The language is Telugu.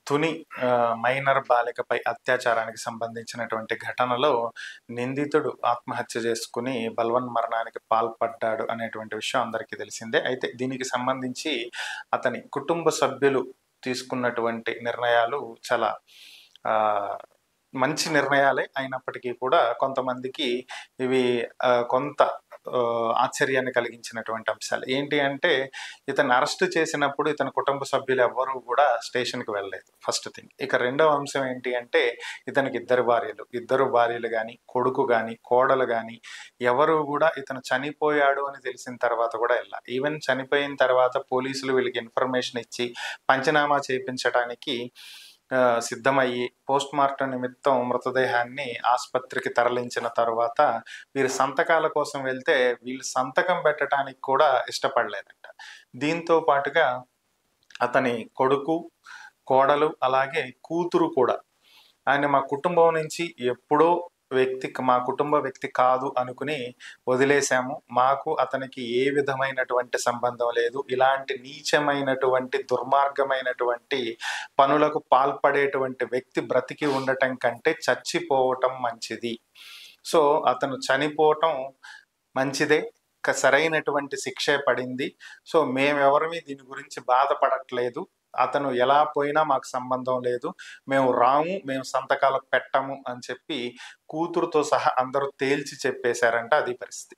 తుని మైనర్ బాలికపై అత్యాచారానికి సంబంధించినటువంటి ఘటనలో నిందితుడు ఆత్మహత్య చేసుకుని బలవన్మరణానికి పాల్పడ్డాడు అనేటువంటి విషయం అందరికీ తెలిసిందే. అయితే దీనికి సంబంధించి అతని కుటుంబ సభ్యులు తీసుకున్నటువంటి నిర్ణయాలు చాలా మంచి నిర్ణయాలే అయినప్పటికీ కూడా కొంతమందికి ఇవి కొంత ఆశ్చర్యాన్ని కలిగించినటువంటి అంశాలు. ఏంటి అంటే ఇతన్ని అరెస్ట్ చేసినప్పుడు ఇతని కుటుంబ సభ్యులు ఎవ్వరూ కూడా స్టేషన్‌కి వెళ్ళలేదు ఫస్ట్ థింగ్. ఇక రెండవ అంశం ఏంటి అంటే ఇతనికి ఇద్దరు భార్యలు గాని, కొడుకు గాని, కోడలు గాని ఎవరు కూడా ఇతను చనిపోయాడు అని తెలిసిన తర్వాత కూడా ఈవెన్ చనిపోయిన తర్వాత పోలీసులు వీళ్ళకి ఇన్ఫర్మేషన్ ఇచ్చి పంచనామా చేయించడానికి సిద్ధమయ్యి పోస్ట్ మార్టం నిమిత్తం మృతదేహాన్ని ఆసుపత్రికి తరలించిన తర్వాత వీరు సంతకాల కోసం వెళ్తే వీళ్ళు సంతకం పెట్టడానికి కూడా ఇష్టపడలేదంట. దీంతో పాటుగా అతని కొడుకు, కోడలు అలాగే కూతురు కూడా ఆయన మా కుటుంబం నుంచి ఎప్పుడో మా కుటుంబ వ్యక్తి కాదు అనుకుని వదిలేశాము. మాకు అతనికి ఏ విధమైనటువంటి సంబంధం లేదు. ఇలాంటి నీచమైనటువంటి దుర్మార్గమైనటువంటి పనులకు పాల్పడేటువంటి వ్యక్తి బ్రతికి ఉండటం కంటే చచ్చిపోవటం మంచిది. సో అతను చనిపోవటం మంచిదే. సరైనటువంటి శిక్షే పడింది. సో మేమెవరమీ దీని గురించి బాధపడట్లేదు. అతను ఎలా పోయినా మాకు సంబంధం లేదు. మేము రాము, మేము సంతకాలు పెట్టము అని చెప్పి కూతురుతో సహా అందరూ తేల్చి చెప్పేశారంట. అది పరిస్థితి.